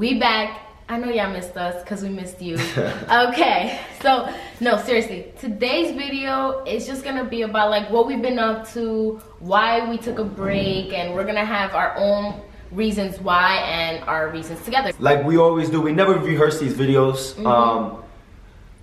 We back. I know y'all missed us because we missed you. Okay, so no, seriously, today's video is just gonna be about like what we've been up to, why we took a break, and we're gonna have our own reasons why and our reasons together. Like we always do, we never rehearse these videos.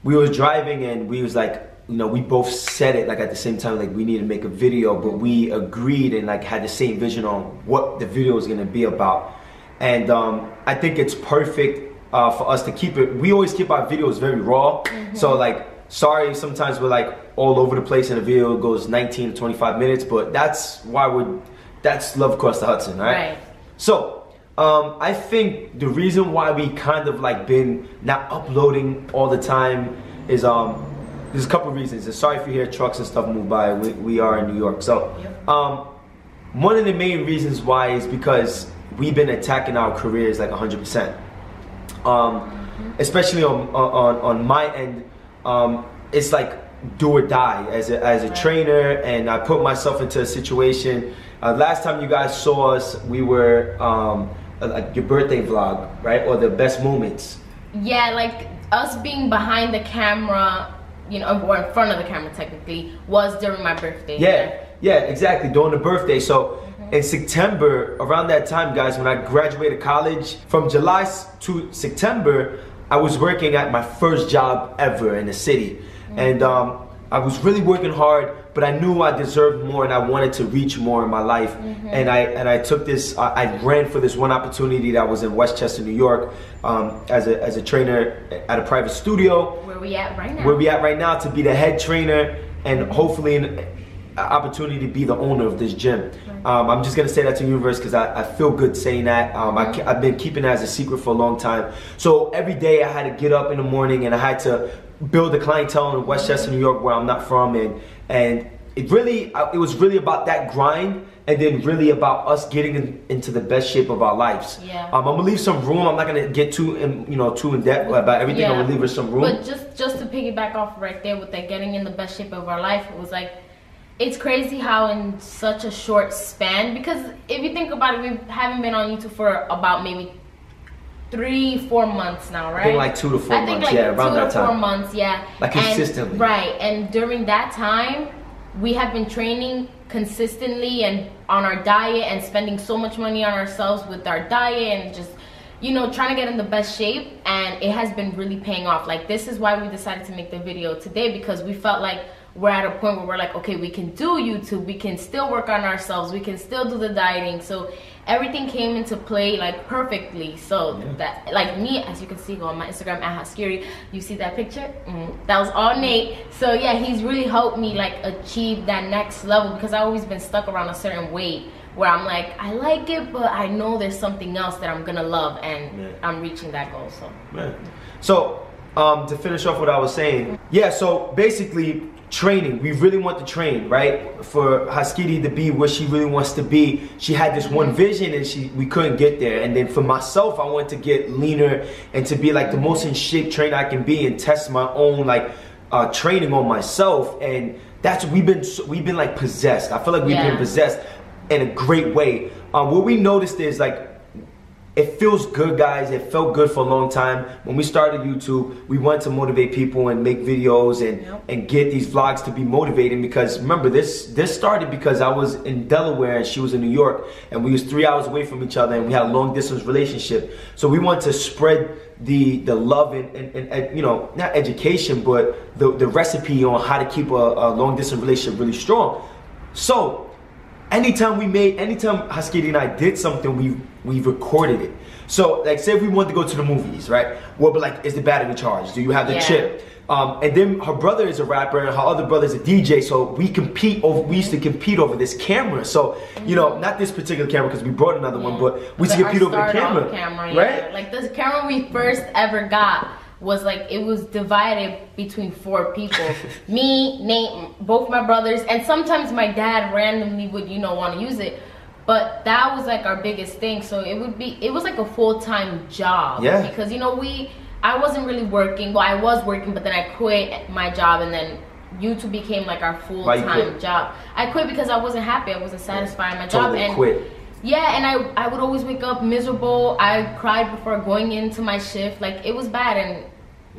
We was driving and we was like, you know, we both said it like at the same time, like we need to make a video, but we agreed and like had the same vision on what the video was gonna be about. And I think it's perfect for us to keep it. We always keep our videos very raw. So like, sorry, sometimes we're like all over the place and the video goes 19 to 25 minutes, but that's why that's Love Across the Hudson, right? So I think the reason why we kind of like been not uploading all the time is there's a couple reasons. And sorry if you hear trucks and stuff move by. We are in New York. So one of the main reasons why is because we've been attacking our careers like 100%. Especially on my end, it's like do or die as a trainer, and I put myself into a situation. Last time you guys saw us, we were like your birthday vlog, right? Or the best moments. Yeah, like us being behind the camera, you know, or in front of the camera technically, was during my birthday. Yeah, exactly, during the birthday. So in September, around that time, guys, when I graduated college, from July to September, I was working at my first job ever in the city. And I was really working hard, but I knew I deserved more and I wanted to reach more in my life. And I took this, I ran for this one opportunity that was in Westchester, New York, as a trainer at a private studio. Where we at right now. Where we at right now, to be the head trainer and hopefully an opportunity to be the owner of this gym. I'm just gonna say that to the universe because I feel good saying that. I've been keeping that as a secret for a long time. So every day I had to get up in the morning and I had to build a clientele in Westchester, New York, where I'm not from, and it was really about that grind, and then really about us getting into the best shape of our lives. I'm gonna leave some room. I'm not gonna get too in depth about everything. I'm gonna leave her some room. But just to piggyback off right there with that getting in the best shape of our life, it was like, it's crazy how in such a short span, because if you think about it, we haven't been on YouTube for about maybe 3-4 months now, right? I think like 2 to 4 months, yeah, around that time. 2 to 4 months, yeah. Like consistently. Right, and during that time, we have been training consistently and on our diet and spending so much money on ourselves with our diet and just, you know, trying to get in the best shape, and it has been really paying off. Like, this is why we decided to make the video today, because we felt like we're at a point where we're like, okay, we can do YouTube, we can still work on ourselves, we can still do the dieting. So everything came into play like perfectly. So that, like me, as you can see, go on my Instagram at @howscary, you see that picture? That was all Nate. So yeah, he's really helped me like achieve that next level, because I've always been stuck around a certain weight where I'm like, I like it, but I know there's something else that I'm gonna love, and I'm reaching that goal. So to finish off what I was saying, so basically training, we really want to train, right? For Haskiri to be where she really wants to be, she had this one vision and we couldn't get there. And then for myself, I wanted to get leaner and to be like the most in shape trainer I can be, and test my own like training on myself. And that's we've been like possessed. I feel like we've been possessed in a great way. What we noticed is like, it feels good, guys. It felt good for a long time. When we started YouTube, we wanted to motivate people and make videos and get these vlogs to be motivating, because remember, this started because I was in Delaware and she was in New York, and we was 3 hours away from each other, and we had a long distance relationship. So we wanted to spread the love and you know, not education, but the recipe on how to keep a long distance relationship really strong. So anytime Haskiri and I did something, we recorded it. So like, say if we wanted to go to the movies, right? We'll be like, is the battery charged? Do you have the chip? And then her brother is a rapper and her other brother is a DJ, so we used to compete over this camera. So, you know, not this particular camera because we brought another one, but we used to compete over the camera. Right? Like this camera we first ever got was like, it was divided between 4 people. Me, Nate, both my brothers, and sometimes my dad randomly would, you know, want to use it. But that was like our biggest thing. So it was like a full-time job. Because, you know, I wasn't really working. Well, I was working, but then I quit my job, and then YouTube became like our full-time job. I quit because I wasn't happy. I wasn't satisfied in my job. And quit. Yeah, and I would always wake up miserable. I cried before going into my shift. Like, it was bad, and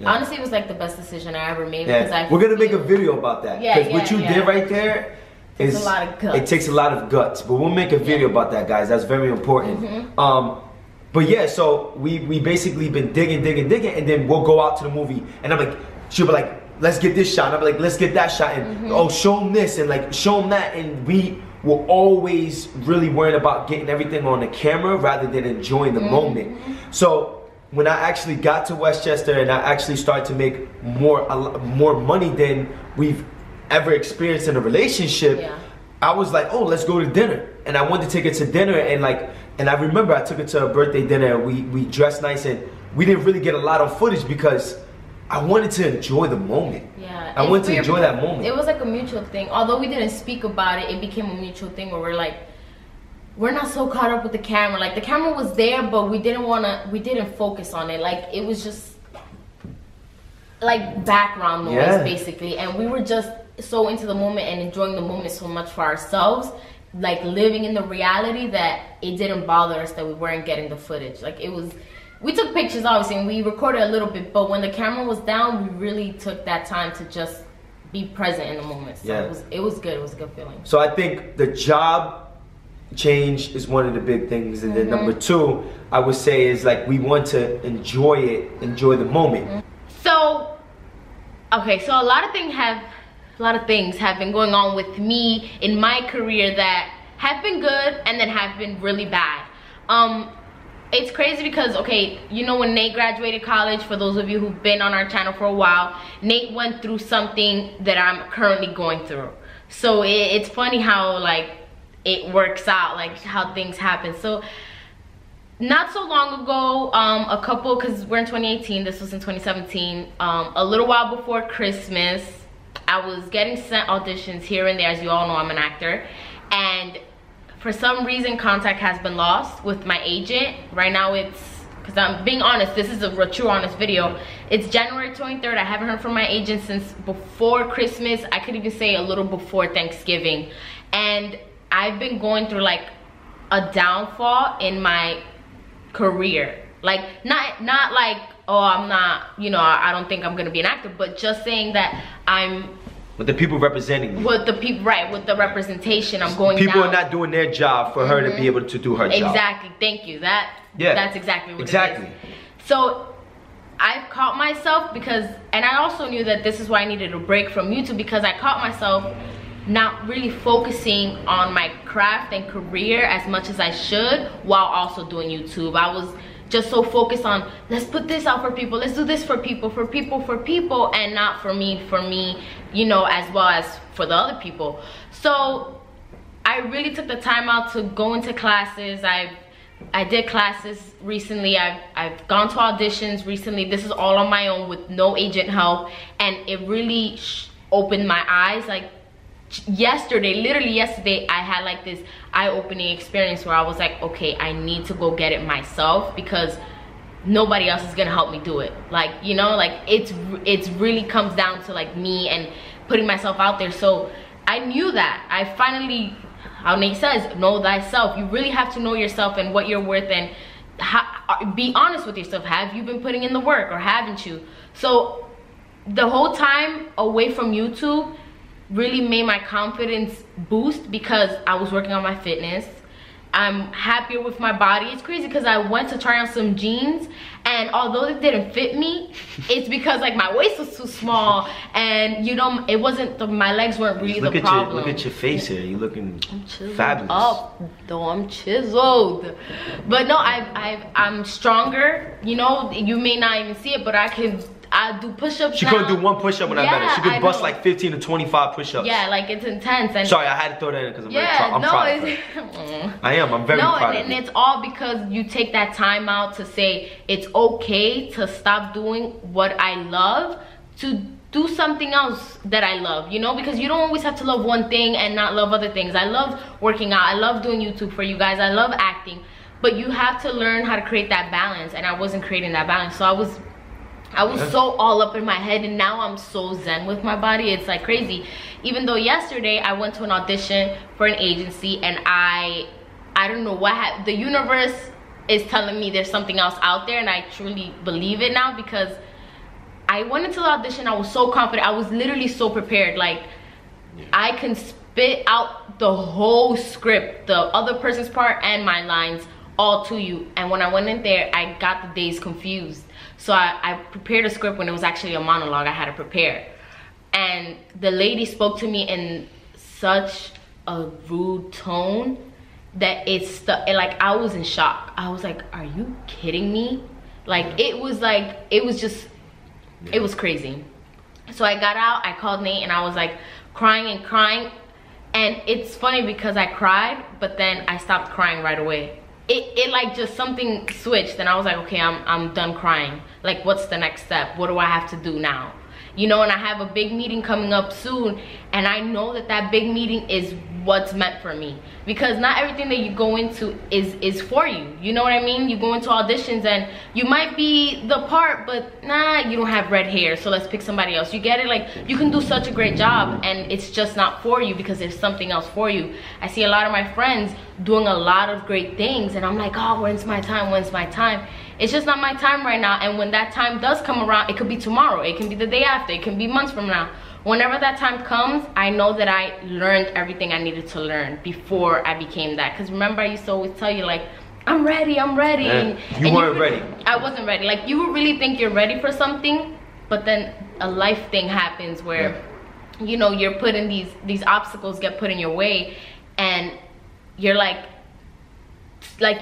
honestly, it was like the best decision I ever made. Because we're gonna make a video about that. Because what you did right there is a lot of guts. It takes a lot of guts. But we'll make a video about that, guys. That's very important. But yeah, so we basically been digging, and then we'll go out to the movie, and I'm like, she'll be like, let's get this shot, and I'm like, let's get that shot, and oh, show them this, and like show them that, and we were always really worried about getting everything on the camera rather than enjoying the moment. So when I actually got to Westchester and I actually started to make more money than we've ever experienced in a relationship, I was like, oh, let's go to dinner. And I wanted to take her to dinner, and I remember I took her to a birthday dinner, and we dressed nice, and we didn't really get a lot of footage because I wanted to enjoy the moment. Yeah, I wanted to enjoy that moment. It was like a mutual thing. Although we didn't speak about it, it became a mutual thing where we're like, we're not so caught up with the camera. Like, the camera was there, but we didn't focus on it. Like, it was just like background noise, basically. And we were just so into the moment and enjoying the moment so much for ourselves, like living in the reality, that it didn't bother us that we weren't getting the footage. Like, it was, we took pictures obviously and we recorded a little bit, but when the camera was down, we really took that time to just be present in the moment. So it was good. It was a good feeling. So I think the job change is one of the big things, and then number two, I would say, is like, we want to enjoy the moment. So okay, so a lot of things have been going on with me in my career that have been good and then have been really bad. It's crazy because, okay, you know, when Nate graduated college, for those of you who've been on our channel for a while, Nate went through something that I'm currently going through. So it's funny how, like, it works out, like how things happen. So not so long ago, a couple, because we're in 2018, this was in 2017, a little while before Christmas, I was getting sent auditions here and there. As you all know, I'm an actor, and for some reason contact has been lost with my agent. Right now it's, because I'm being honest, this is a true honest video, it's January 23rd. I haven't heard from my agent since before Christmas. I could even say a little before Thanksgiving, and I've been going through like a downfall in my career. Like, not like, oh, I'm not, you know, I don't think I'm gonna be an actor, but just saying that I'm with the people representing you. With the people, right, with the representation, I'm going people down. Are not doing their job for her to be able to do her job. Exactly, thank you. That's exactly what it is. So I've caught myself because, and I also knew that this is why I needed a break from YouTube, because I caught myself not really focusing on my craft and career as much as I should while also doing YouTube. I was just so focused on, let's put this out for people, let's do this for people, and not for me, you know, as well as for the other people. So I really took the time out to go into classes. I did classes recently. I've gone to auditions recently. This is all on my own with no agent help, and it really opened my eyes. Like, literally yesterday, I had like this eye-opening experience where I was like, okay, I need to go get it myself, because nobody else is gonna help me do it. Like, you know, like it's really comes down to like me and putting myself out there. So I knew that. I finally, how Nate says, know thyself. You really have to know yourself and what you're worth, and be honest with yourself. Have you been putting in the work, or haven't you? So the whole time away from YouTube really made my confidence boost, because I was working on my fitness. I'm happier with my body. It's crazy because I went to try on some jeans, and although it didn't fit me, it's because like my waist was too small, and you know, it wasn't my legs weren't really the problem. Look at your face here. You're looking fabulous. Oh, though I'm chiseled, but no, I'm stronger. You know, you may not even see it, but I do push-ups. She couldn't do one push-up when I met her. She could bust like 15 to 25 push-ups. Yeah, like it's intense. And sorry, I had to throw that in because I'm proud of her. I am. I'm very proud of her. And it's all because you take that time out to say it's okay to stop doing what I love to do something else that I love, you know, because you don't always have to love one thing and not love other things. I love working out. I love doing YouTube for you guys. I love acting. But you have to learn how to create that balance, and I wasn't creating that balance. So I was so all up in my head, and now I'm so zen with my body. It's like crazy. Even though yesterday I went to an audition for an agency, and I I don't know what the universe is telling me there's something else out there, and I truly believe it now, because I went into the audition, I was so confident, I was literally so prepared, like I can spit out the whole script, the other person's part and my lines, all to you. And when I went in there, I got the days confused. So I prepared a script when it was actually a monologue I had to prepare. And the lady spoke to me in such a rude tone that like I was in shock. I was like, are you kidding me? Like it was just, it was crazy. So I got out, I called Nate, and I was like crying and crying. And it's funny because I cried, but then I stopped crying right away. It like just something switched, and I was like, okay, I'm done crying. Like, what's the next step? What do I have to do now? You know, and I have a big meeting coming up soon, and I know that that big meeting is what's meant for me, because not everything that you go into is for you. You know what I mean? You go into auditions and you might be the part, but nah, you don't have red hair, so let's pick somebody else. You get it? Like, you can do such a great job, and it's just not for you because there's something else for you. I see a lot of my friends doing a lot of great things, and I'm like, oh, when's my time? When's my time? It's just not my time right now. And when that time does come around, it could be tomorrow, it can be the day after, it can be months from now. Whenever that time comes, I know that I learned everything I needed to learn before I became that. Because remember, I used to always tell you, like, I'm ready, I'm ready. Yeah. You weren't ready. I wasn't ready. Like, you would really think you're ready for something, but then a life thing happens where, you know, you're put in these obstacles get put in your way, and you're like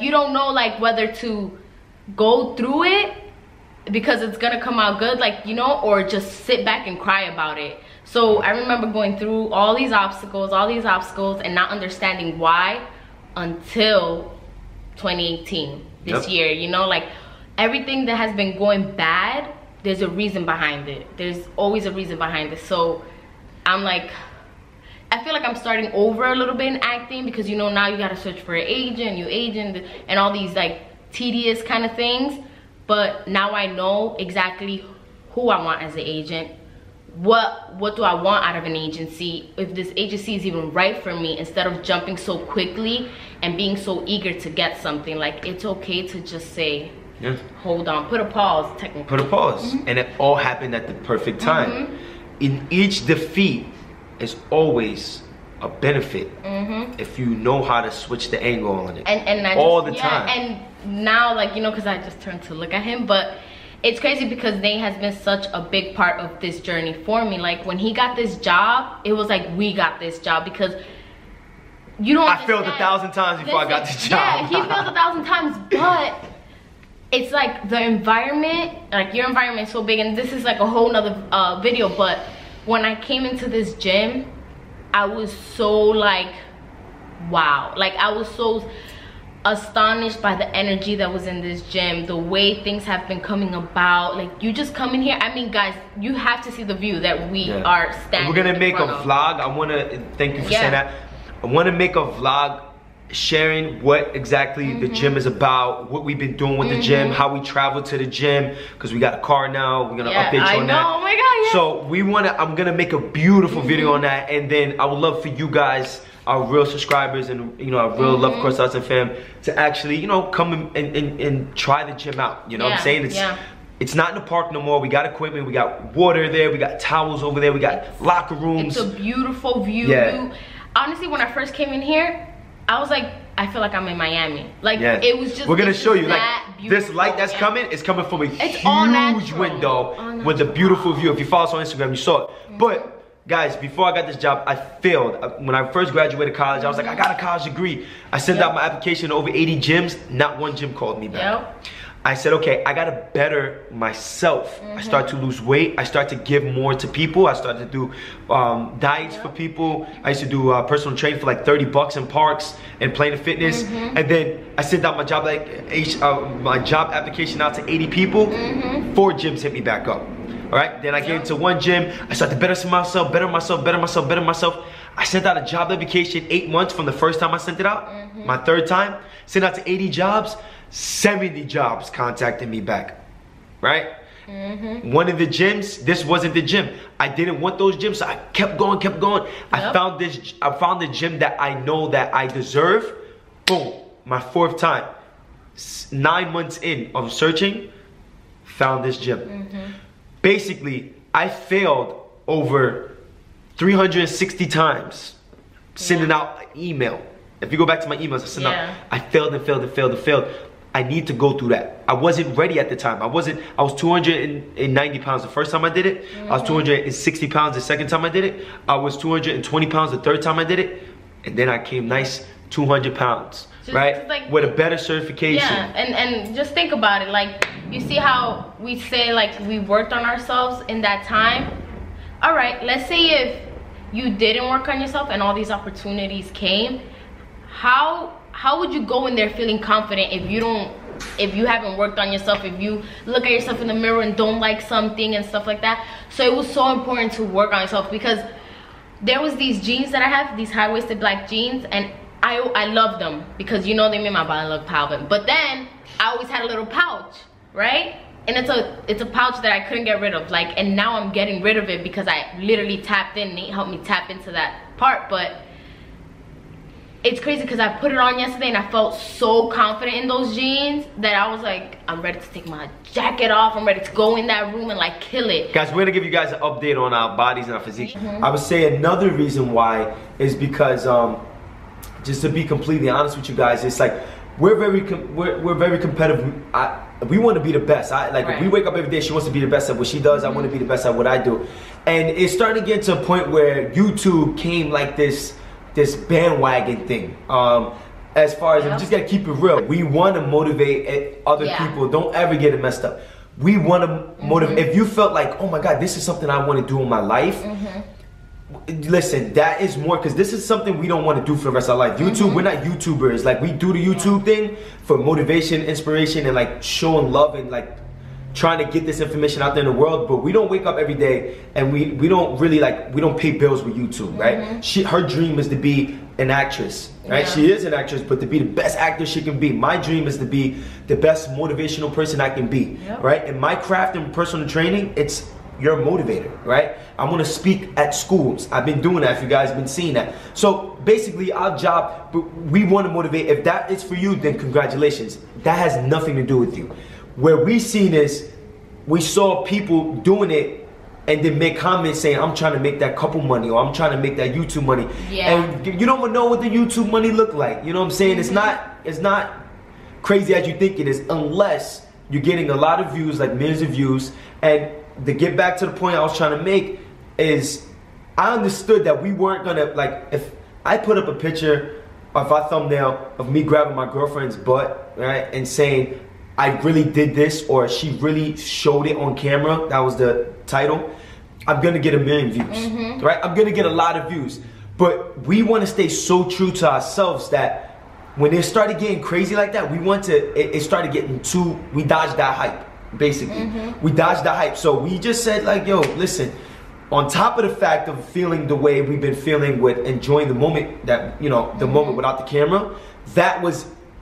you don't know, like, whether to go through it because it's gonna come out good, like, you know, or just sit back and cry about it. So I remember going through all these obstacles and not understanding why until 2018, this year. You know, like, everything that has been going bad, there's a reason behind it. There's always a reason behind it. So I'm like, I feel like I'm starting over a little bit in acting, because, you know, now you gotta search for an agent, new agent, and all these like tedious kind of things. But now I know exactly who I want as an agent. What do I want out of an agency? If this agency is even right for me, instead of jumping so quickly and being so eager to get something. Like, it's okay to just say, hold on, put a pause, technically. Put a pause. And it all happened at the perfect time. In each defeat is always a benefit if you know how to switch the angle on it. And all the time. And now, like, you know, because I just turned to look at him, but it's crazy because Nate has been such a big part of this journey for me. Like, when he got this job, it was like we got this job, because you don't understand. I failed 1,000 times before I got this job. Yeah, he failed 1,000 times, but it's like the environment, like your environment is so big, and this is like a whole nother video, but when I came into this gym, I was so like, wow. Like, I was so astonished by the energy that was in this gym, the way things have been coming about. Like, you just come in here, I mean, guys, you have to see the view that we are standing. We're gonna make a vlog. I want to thank you for saying that. I want to make a vlog sharing what exactly the gym is about, what we've been doing with the gym, how we travel to the gym, because we got a car now. We're gonna update you on that. Oh my god, so I'm gonna make a beautiful video on that, and then I would love for you guys, our real subscribers and, you know, our real Loveacrossthehudson fam, to actually, you know, come and try the gym out. You know what I'm saying? It's not in the park no more. We got equipment, we got water there, we got towels over there, we got locker rooms. It's a beautiful view. Honestly, when I first came in here, I was like, I feel like I'm in Miami. Like, it was just, we're gonna show you, like, beautiful. this light that's coming is coming from a huge window with a beautiful view. If you follow us on Instagram, you saw it. But guys, before I got this job, I failed. When I first graduated college, I was like, I got a college degree. I sent out my application to over 80 gyms. Not one gym called me back. I said, okay, I gotta better myself. I start to lose weight. I start to give more to people. I started to do diets for people. I used to do personal training for like 30 bucks in parks and Planet Fitness. And then I sent out my job application out to 80 people. 4 gyms hit me back up. All right, then I get into one gym. I start to better myself. I sent out a job application 8 months from the first time I sent it out. My third time, sent out to 80 jobs. 70 jobs contacted me back, right? One of the gyms, this wasn't the gym. I didn't want those gyms, so I kept going. I found the gym that I know that I deserve. Boom, my 4th time, 9 months in of searching, found this gym. Basically, I failed over 360 times sending out an email. If you go back to my emails, I failed and failed and failed and failed. I need to go through that. I wasn't ready at the time. I was 290 pounds the first time I did it. I was 260 pounds the second time I did it. I was 220 pounds the third time I did it. And then I came nice 200 pounds, right? Like, with a better certification. Yeah, and just think about it. Like, you see how we say, like, we worked on ourselves in that time? All right, let's say if you didn't work on yourself and all these opportunities came, how would you go in there feeling confident if you haven't worked on yourself, if you look at yourself in the mirror and don't like something and stuff like that? So it was so important to work on yourself, because there was these jeans that I have, these high-waisted black jeans, and I love them because, you know, they made my body look palpable. But then I always had a little pouch, right? And it's a pouch that I couldn't get rid of, like, and now I'm getting rid of it because I literally tapped in. Nate helped me tap into that part. But it's crazy because I put it on yesterday and I felt so confident in those jeans that I was like, I'm ready to take my jacket off. I'm ready to go in that room and like kill it. Guys, we're gonna give you guys an update on our bodies and our physique. I would say another reason why is because, just to be completely honest with you guys, it's like we're very competitive. We want to be the best. If we wake up every day, she wants to be the best at what she does. I want to be the best at what I do. And it's starting to get to a point where YouTube came like this bandwagon thing. As far as, we just gotta keep it real. We want to motivate other people. Don't ever get it messed up. We want to motivate. If you felt like, oh my God, this is something I want to do in my life, listen, that is more, because this is something we don't want to do for the rest of our life. YouTube, we're not YouTubers. Like, we do the YouTube thing for motivation, inspiration, and like showing love and like trying to get this information out there in the world. But we don't wake up every day and we don't really we don't pay bills with YouTube, right? Her dream is to be an actress, right? She is an actress, but to be the best actor she can be. My dream is to be the best motivational person I can be, right? And my craft and personal training, it's your motivator, right? I want to speak at schools. I've been doing that, if you guys have been seeing that. So basically our job, we want to motivate. If that is for you, then congratulations. That has nothing to do with you. Where we seen is, we saw people doing it and then make comments saying, I'm trying to make that couple money, or I'm trying to make that YouTube money. And you don't know what the YouTube money look like. You know what I'm saying? It's not crazy as you think it is, unless you're getting a lot of views, like millions of views. And to get back to the point I was trying to make is, I understood that we weren't gonna, like, if I put up a picture of our thumbnail of me grabbing my girlfriend's butt, right, and saying, I really did this, or she really showed it on camera, that was the title, I'm gonna get 1 million views, right? I'm gonna get a lot of views. But we wanna stay so true to ourselves that when it started getting crazy like that, it started getting we dodged that hype. Basically, we dodged the hype. So we just said, like, yo, listen, on top of the fact of feeling the way we've been feeling with enjoying the moment, that, you know, the moment without the camera, that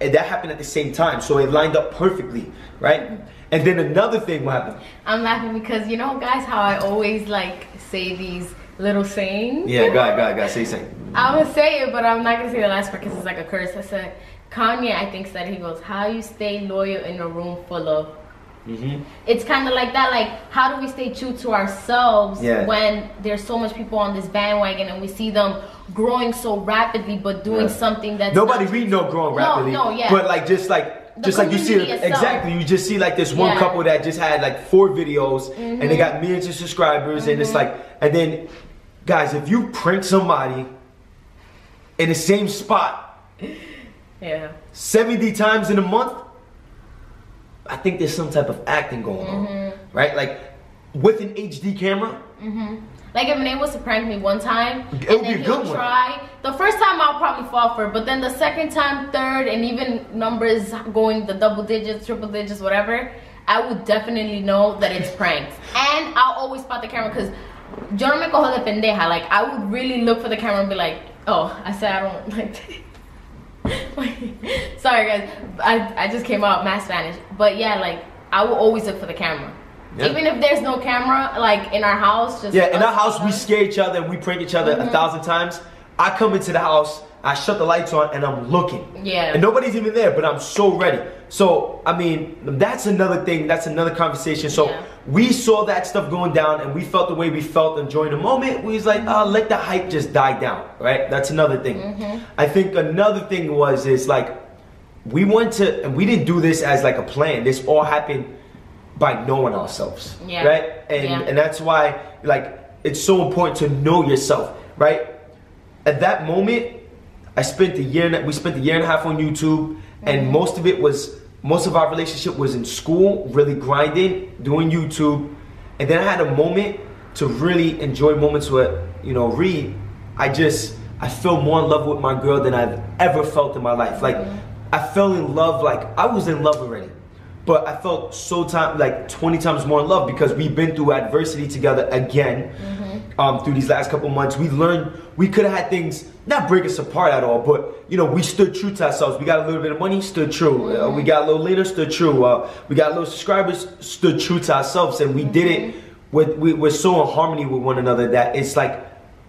happened at the same time. So it lined up perfectly, right? And then another thing, what happened? I'm laughing because, you know, guys, how I always like say these little sayings. Yeah, go ahead, say something. I would say it, but I'm not gonna say the last part because it's like a curse. I said, Kanye, I think, said, he goes, how you stay loyal in a room full of. It's kind of like that, like, how do we stay true to ourselves when there's so much people on this bandwagon and we see them growing so rapidly but doing something that's nobody really know growing rapidly, but like just like you see exactly, you just see like this one couple that just had like 4 videos and they got millions of subscribers, and it's like, and then guys, if you prank somebody in the same spot 70 times in a month, I think there's some type of acting going on, right? Like, with an HD camera. Like, if Nate was to prank me one time, it would be a good one. The first time I'll probably fall for it, but then the second time, third, and even numbers going the double digits, triple digits, whatever, I would definitely know that it's pranks. And I'll always spot the camera, because yo no me cojo de pendeja. Like, I would really look for the camera and be like, oh, I said I don't like sorry guys, I just came out mad Spanish, but yeah, like, I will always look for the camera, even if there's no camera, like in our house. Just in our house we scare each other and we prank each other 1,000 times. I come into the house, I shut the lights on and I'm looking. Yeah. And nobody's even there, but I'm so ready. So, I mean, that's another thing. That's another conversation. So we saw that stuff going down and we felt the way we felt enjoying the moment. We was like, let the hype just die down, right? That's another thing. I think another thing is like, we went to, and we didn't do this as like a plan. This all happened by knowing ourselves, right? And that's why, like, it's so important to know yourself, right? At that moment, we spent a year and a half on YouTube, and most of our relationship was in school, really grinding, doing YouTube, and then I had a moment to really enjoy moments where, you know, I feel more in love with my girl than I've ever felt in my life. Like, I fell in love, like, I was in love already, but I felt 20 times more in love because we've been through adversity together again. Through these last couple months, we learned we could have had things not break us apart at all, but you know, we stood true to ourselves. We got a little bit of money, stood true. We got a little later, stood true. We got a little subscribers, stood true to ourselves, and we did it. We're so in harmony with one another that it's like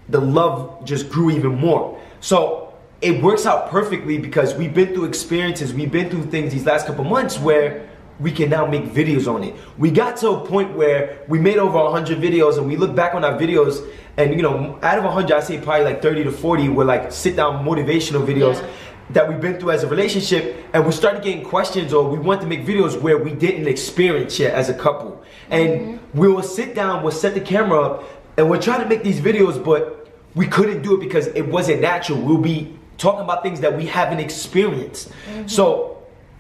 the love just grew even more. So it works out perfectly because we've been through experiences, we've been through things these last couple months where we can now make videos on it. We got to a point where we made over 100 videos and we look back on our videos and, you know, out of 100, I say probably like 30 to 40 were like sit down motivational videos that we've been through as a relationship, and we started getting questions or we want to make videos where we didn't experience yet as a couple. And we will sit down, we'll set the camera up and we're trying to make these videos, but we couldn't do it because it wasn't natural. We'll be talking about things that we haven't experienced. So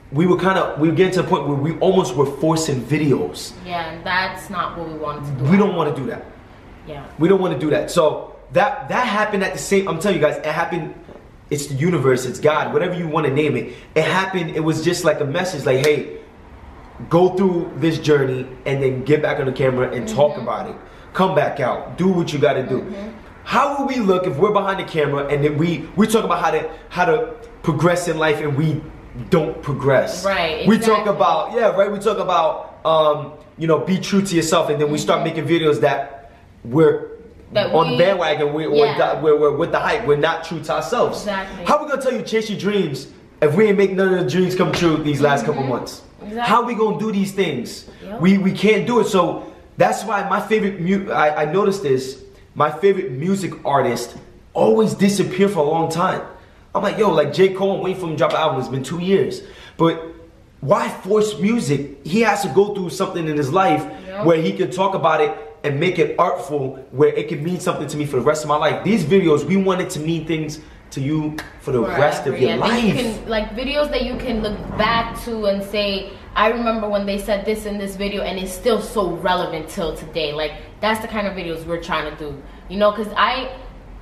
we were getting to the point where we almost were forcing videos. Yeah, and that's not what we wanted to do. We don't want to do that. Yeah. We don't want to do that. So that happened at the same, I'm telling you guys, it happened, it's the universe, it's God, whatever you want to name it. It happened, it was just like a message like, hey, go through this journey and then get back on the camera and talk about it. Come back out, do what you got to do. How will we look if we're behind the camera and then we talk about how to progress in life and we don't progress? Right. Exactly. We talk about we talk about you know, be true to yourself, and then we start making videos that we're on the bandwagon, we're with the hype, we're not true to ourselves. Exactly. How we gonna tell you chase your dreams if we ain't make none of the dreams come true these last couple months? Exactly. How we gonna do these things? We can't do it. So that's why my favorite I noticed this, my favorite music artist always disappear for a long time. I'm like, yo, like J. Cole, I'm waiting for him to drop an album. It's been 2 years. But why force music? He has to go through something in his life where he can talk about it and make it artful, where it can mean something to me for the rest of my life. These videos, we want it to mean things to you for the rest of your life. You can, like videos that you can look back to and say, I remember when they said this in this video and it's still so relevant till today. Like, that's the kind of videos we're trying to do. You know, because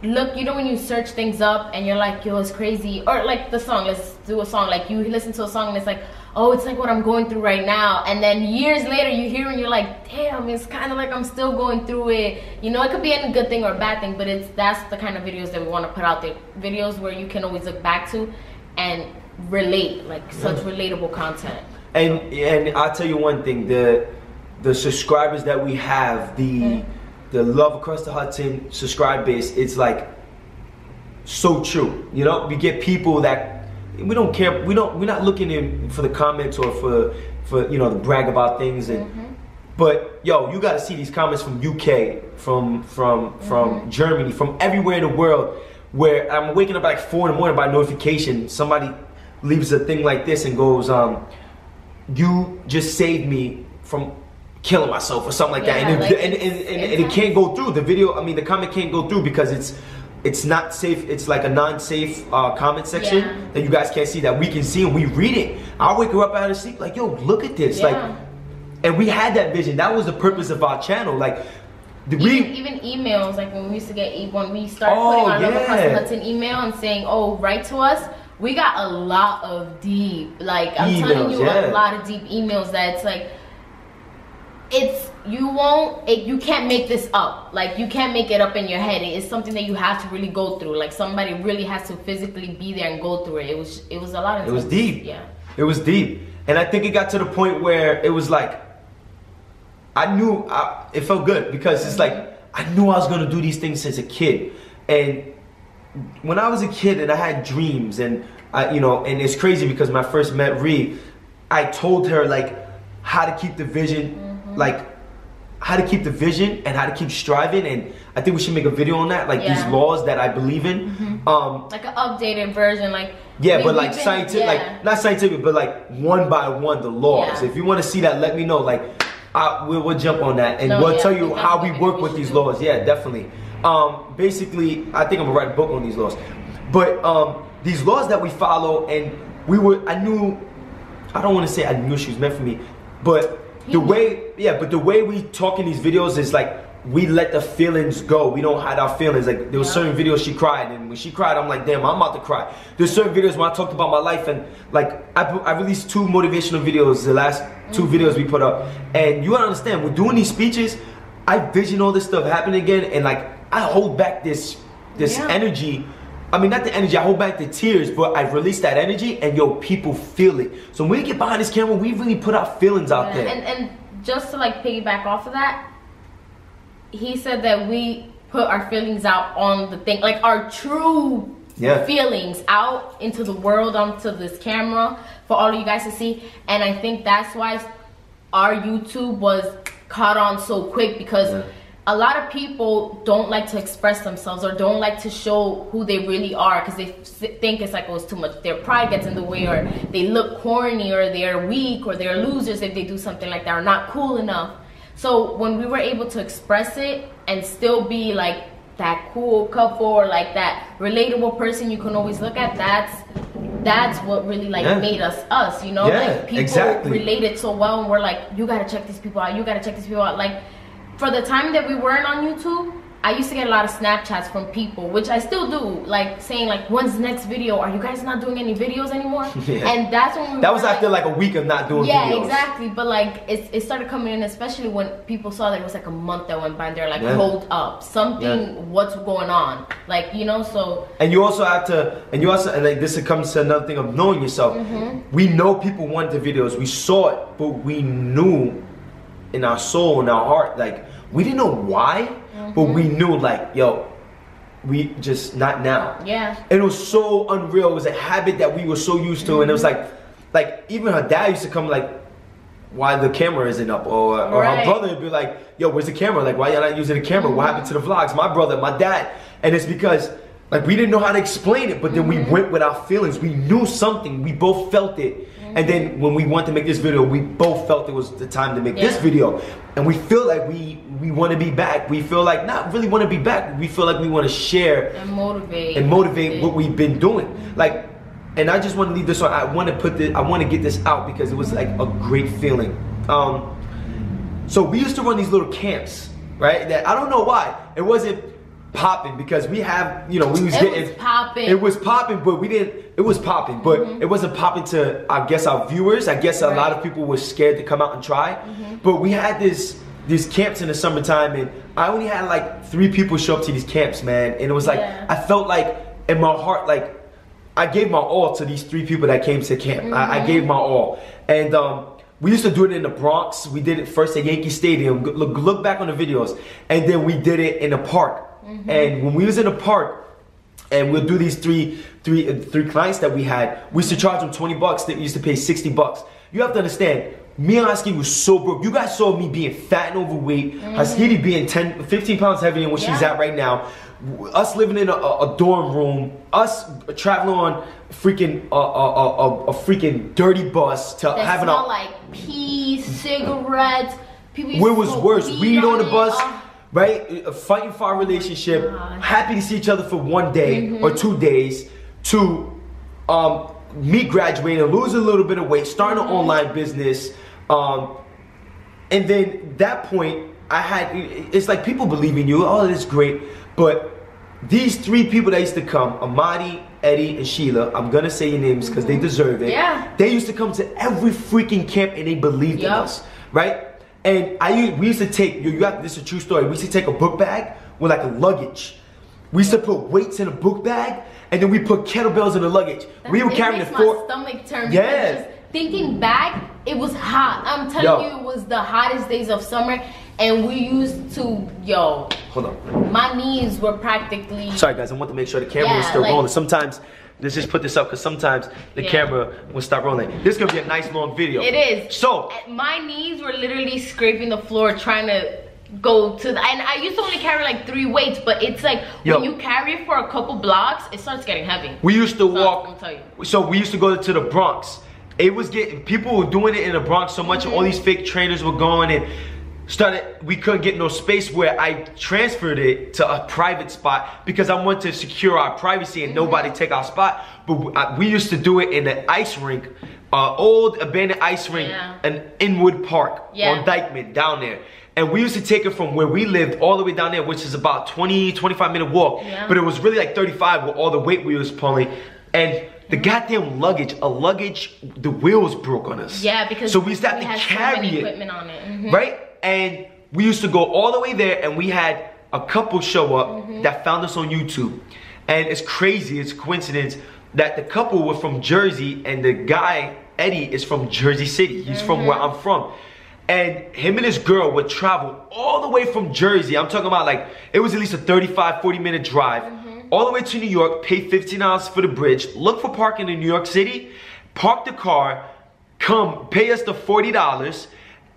look, you know, when you search things up and you're like, yo, it's crazy, or like the song, let's do a song, like you listen to a song and it's like, oh, it's like what I'm going through right now, and then years later you hear and you're like, damn, it's kind of like I'm still going through it. You know, it could be any good thing or a bad thing, but that's the kind of videos that we want to put out there, videos where you can always look back to and relate, like such relatable content. And I'll tell you one thing, the subscribers that we have, the Love Across the Hudson subscribe base, it's like so true. You know, we get people that we don't care. We're not looking in for the comments or for you know, to brag about things. And but yo, you got to see these comments from UK, from Germany, from everywhere in the world. Where I'm waking up at like 4 in the morning by notification. Somebody leaves a thing like this and goes, "You just saved me from killing myself," or something like that, and it can't go through the video. I mean, the comment can't go through because it's not safe. It's like a non-safe comment section that you guys can't see, that we can see and we read it. I'll wake her up out of sleep like, yo, look at this, like, and we had that vision. That was the purpose of our channel, like. Even emails, like when we used to get, when we started putting our Love Across the Hudson email and saying, oh, write to us, we got a lot of deep, like, I'm telling you, a lot of deep emails that it's like, you can't make this up. Like, you can't make it up in your head. It's something that you have to really go through. Like, somebody really has to physically be there and go through it. It was a lot of. It was deep. Yeah. It was deep, and I think it got to the point where it was like, I knew it felt good because it's like I knew I was gonna do these things since a kid, and when I was a kid and I had dreams, and you know, and it's crazy because when I first met Ree, I told her like how to keep the vision, like how to keep the vision and how to keep striving, and I think we should make a video on that, like these laws that I believe in. Like an updated version, like but like scientific, like not scientific, but like one by one the laws. If you want to see that, let me know. Like we'll jump on that, and we'll tell you how we work with these laws. Yeah, definitely. Basically, I think I'm gonna write a book on these laws, but these laws that we follow, and I don't want to say I knew she was meant for me, but the way we talk in these videos is like we let the feelings go. We don't hide our feelings. Like there was certain videos she cried, and when she cried, I'm like, damn, I'm about to cry. There's certain videos when I talked about my life, and like I released 2 motivational videos, the last 2 videos we put up, and you gotta understand, we're doing these speeches, I vision all this stuff happening again, and like I hold back this energy. I mean, not the energy, I hold back the tears, but I release that energy, and yo, people feel it. So when we get behind this camera, we really put our feelings out there. And just to like piggyback off of that, he said that we put our feelings out on the thing, like our true feelings out into the world, onto this camera for all of you guys to see. And I think that's why our YouTube was caught on so quick, because a lot of people don't like to express themselves or don't like to show who they really are, because they think it's like, oh, it's too much, their pride gets in the way, or they look corny, or they're weak, or they're losers if they do something like that, or not cool enough. So when we were able to express it and still be like that cool couple, or like that relatable person you can always look at, that's what really like made us, you know? Like people related so well, and we're like, you gotta check these people out, you gotta check these people out. Like for the time that we weren't on YouTube, I used to get a lot of Snapchats from people, which I still do, like saying like, when's the next video? Are you guys not doing any videos anymore? And that's when that was after like a week of not doing videos. Yeah, exactly. But like it started coming in, especially when people saw that it was like a month that went by, and they're like, hold up, something, what's going on? Like, you know, so. And you also have to, and like this comes to another thing of knowing yourself. We know people want the videos, we saw it, but we knew in our soul, in our heart, like we didn't know why, but we knew like, yo, we just not now. Yeah. And it was so unreal. It was a habit that we were so used to, and it was like even her dad used to come like, why the camera isn't up, or her brother would be like, yo, where's the camera? Like, why y'all not using the camera? What happened to the vlogs? My brother, my dad, and it's because like we didn't know how to explain it, but then we went with our feelings. We knew something. We both felt it. And then when we wanted to make this video, we both felt it was the time to make this video. And we feel like we want to be back. We feel like not really want to be back. We feel like we want to share and motivate what we've been doing. Like, and I just want to leave this on. I want to get this out because it was like a great feeling. So we used to run these little camps, right? That I don't know why. It wasn't popping because we have, you know, we was popping. It was popping, but we didn't. It was popping, but it wasn't popping to, I guess, our viewers. I guess a lot of people were scared to come out and try. But we had these camps in the summertime, and I only had like 3 people show up to these camps, man. And it was like I felt like in my heart, like I gave my all to these 3 people that came to camp. I gave my all, and we used to do it in the Bronx. We did it first at Yankee Stadium. Look back on the videos, and then we did it in the park. And when we was in the park, and we'll do these three clients that we had, we used to charge them $20. They used to pay $60. You have to understand, me and Husky was so broke. You guys saw me being fat and overweight. Husky being 15 pounds heavier than what she's at right now. Us living in a dorm room. Us traveling on freaking a freaking dirty bus to that having smell like pee, cigarettes. People what was worse? Weed on the bus. Right? Fighting for our relationship, happy to see each other for 1 day or 2 days, to me graduating, losing a little bit of weight, starting an online business, and then that point, it's like people believe in you, oh, that's great, but these 3 people that used to come, Amadi, Eddie, and Sheila, I'm gonna say your names because they deserve it. They used to come to every freaking camp and they believed in us, right? And we used to take, this is a true story, we used to take a book bag with like a luggage. We used to put weights in a book bag, and then we put kettlebells in the luggage. We were carrying the 4. My stomach turned. Yes. Thinking back, it was hot. I'm telling you, it was the hottest days of summer. and we used to, yo, hold on. My knees were practically. Sorry guys, I want to make sure the camera is still rolling. Sometimes, let's just put this up because sometimes the camera will stop rolling. This is gonna be a nice long video. It is. So my knees were literally scraping the floor trying to go to the, and I used to only carry like 3 weights, but it's like when you carry it for a couple blocks, it starts getting heavy. We used to walk. I'll tell you. So we used to go to the Bronx. It was getting, people were doing it in the Bronx so much. All these fake trainers were going and we couldn't get no space, where I transferred it to a private spot because I wanted to secure our privacy and nobody take our spot. But we used to do it in an ice rink, old abandoned ice rink, in Inwood Park on Dykeman down there. And we used to take it from where we lived all the way down there, which is about 20-25 minute walk. But it was really like 35 with all the weight we was pulling. And the goddamn luggage, the wheels broke on us. Yeah, because so we used to have to carry it, equipment on it. Right? And we used to go all the way there, and we had a couple show up that found us on YouTube. And it's crazy, it's a coincidence that the couple were from Jersey, and the guy, Eddie, is from Jersey City. He's from where I'm from. And him and his girl would travel all the way from Jersey. I'm talking about like, it was at least a 35-40 minute drive. All the way to New York, pay $15 for the bridge, look for parking in New York City, park the car, come, pay us the $40.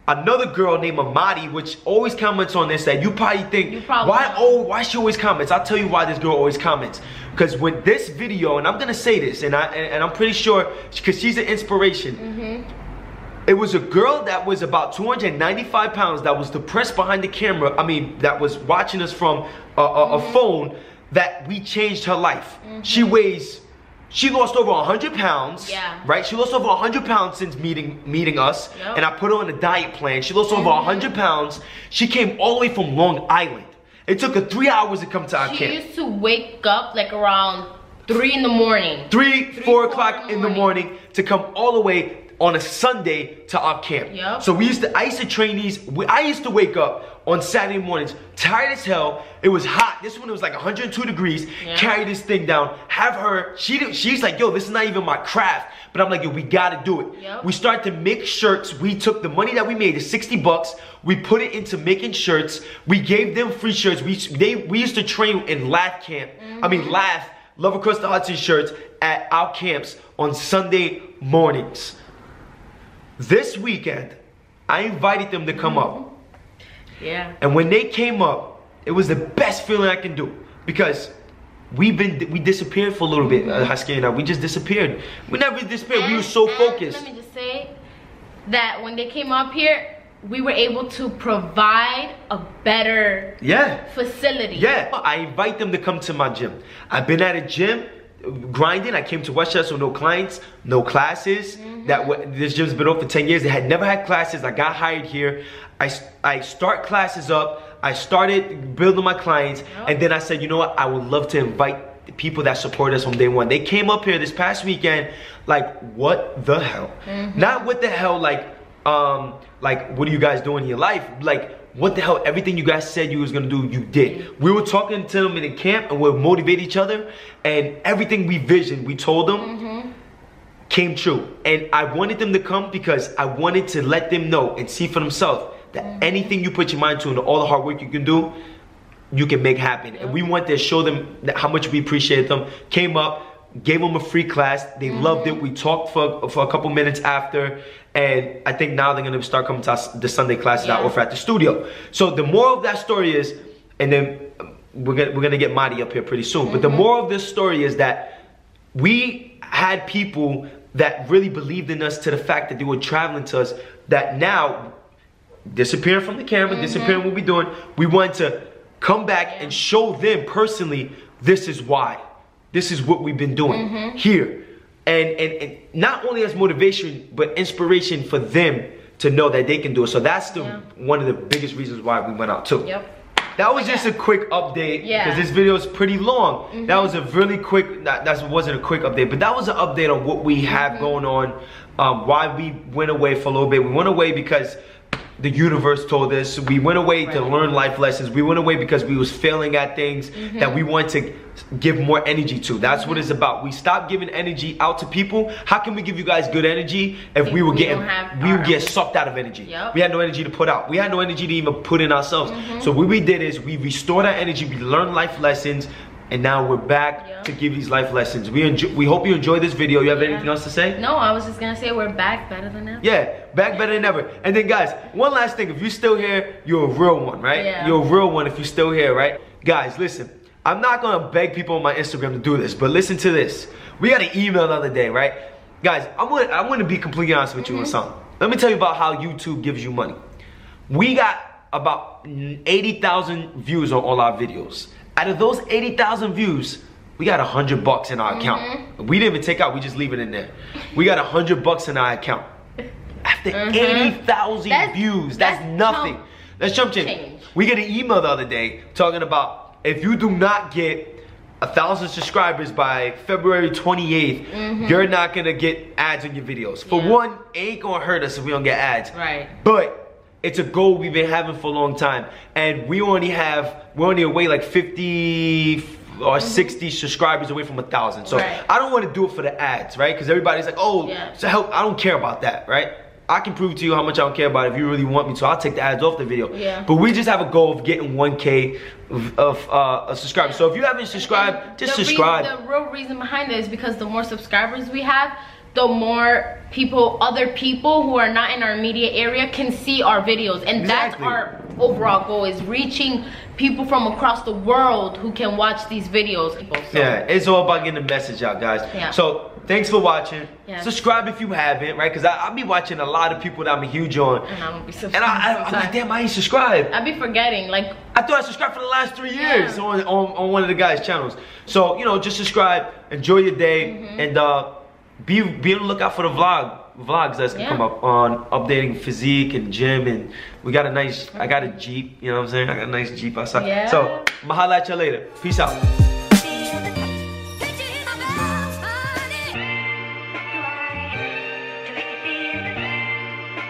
Another girl named Amadi, which always comments on this, that you probably think, why she always comments? I'll tell you why this girl always comments. Because when this video, and I'm gonna say this, and I'm pretty sure, because she's an inspiration. It was a girl that was about 295 pounds that was depressed behind the camera. I mean, that was watching us from a phone, that we changed her life. She lost over 100 pounds, right? She lost over 100 pounds since meeting us, and I put her on a diet plan. She lost over 100 pounds. She came all the way from Long Island. It took her 3 hours to come to our camp. She used to wake up like around 3 in the morning. 4 o'clock in the morning to come all the way on a Sunday to our camp. So I used to train these. I used to wake up on Saturday mornings, tired as hell. It was hot. This one, it was like 102 degrees. Carry this thing down. Have her. She's like, yo, this is not even my craft. But I'm like, yo, we gotta do it. We started to make shirts. We took the money that we made, the 60 bucks. We put it into making shirts. We gave them free shirts. We used to train in Laugh Camp. I mean, Love Across the Hudson shirts at our camps on Sunday mornings. This weekend, I invited them to come up. And when they came up, it was the best feeling I can do, because we disappeared for a little bit, Husky and I. We just disappeared. We never disappeared. We were so focused. Let me just say that when they came up here, we were able to provide a better facility. I invite them to come to my gym. I've been at a gym grinding. I came to Westchester with no clients, no classes. This gym's been open for 10 years. They had never had classes. I got hired here. I start classes up. I started building my clients, and then I said, you know what? I would love to invite the people that support us from day one. They came up here this past weekend, like, what the hell? Not what the hell, like what are you guys doing in your life? Like, what the hell? Everything you guys said you was gonna do, you did. We were talking to them in the camp, and we'll motivate each other, and everything we visioned, we told them, came true. And I wanted them to come because I wanted to let them know and see for themselves that anything you put your mind to and all the hard work you can do, you can make happen. And we wanted to show them how much we appreciate them. Came up, gave them a free class. They loved it. We talked for a couple minutes after, and I think now they're gonna start coming to the Sunday classes I offer at the studio. So the moral of that story is, and then we're gonna get Madi up here pretty soon, but the moral of this story is that we had people that really believed in us, to the fact that they were traveling to us, that now disappearing from the camera, disappearing what we're doing, we want to come back and show them personally, this is why. This is what we've been doing here. And not only as motivation, but inspiration for them to know that they can do it. So that's one of the biggest reasons why we went out too. That was just a quick update, because this video is pretty long. That was a really quick, that wasn't a quick update, but that was an update on what we have going on, why we went away for a little bit. We went away because the universe told us. We went away to learn life lessons. We went away because we was failing at things that we want to give more energy to. That's what it's about. We stopped giving energy out to people. How can we give you guys good energy if we would get sucked out of energy? We had no energy to put out. We had no energy to even put in ourselves. So what we did is we restored our energy. We learned life lessons. And now we're back to give these life lessons. We hope you enjoyed this video. You have anything else to say? No, I was just gonna say we're back better than ever. Yeah, back better than ever. And then guys, one last thing. If you're still here, you're a real one, right? Yeah. You're a real one if you're still here, right? Guys, listen. I'm not gonna beg people on my Instagram to do this, but listen to this. We got an email the other day, right? Guys, I'm gonna be completely honest with you on something. Let me tell you about how YouTube gives you money. We got about 80,000 views on all our videos. Out of those 80,000 views, we got $100 in our account. We didn't even take out, we just leave it in there. We got $100 in our account. After 80,000 views, that's nothing. Let's jump in. We get an email the other day talking about if you do not get 1,000 subscribers by February 28th, you're not gonna get ads on your videos. For one, it ain't gonna hurt us if we don't get ads. Right. But it's a goal we've been having for a long time, and we're only away like 50 or 60 subscribers away from 1,000. So I don't want to do it for the ads, right? Because everybody's like, oh, so help. I don't care about that, right? I can prove to you how much I don't care about it if you really want me to. I'll take the ads off the video. But we just have a goal of getting 1K of subscribers. So if you haven't subscribed, just subscribe. The real reason behind it is because the more subscribers we have, the more other people who are not in our immediate area can see our videos. And that's our overall goal, is reaching people from across the world who can watch these videos. So. Yeah, it's all about getting the message out, guys. So thanks for watching. Subscribe if you haven't, right? Because I'll be watching a lot of people that I'm huge on. And I'm gonna be subscribed. And I'm like, damn, I ain't subscribed. I be forgetting. Like, I thought I subscribed for the last 3 years on one of the guys' channels. So, you know, just subscribe, enjoy your day, and be on the lookout for the vlogs that's gonna come up on updating physique and gym. And we got I got a Jeep, you know what I'm saying? I got a nice Jeep outside. So, I'm gonna holla at y'all later. Peace out.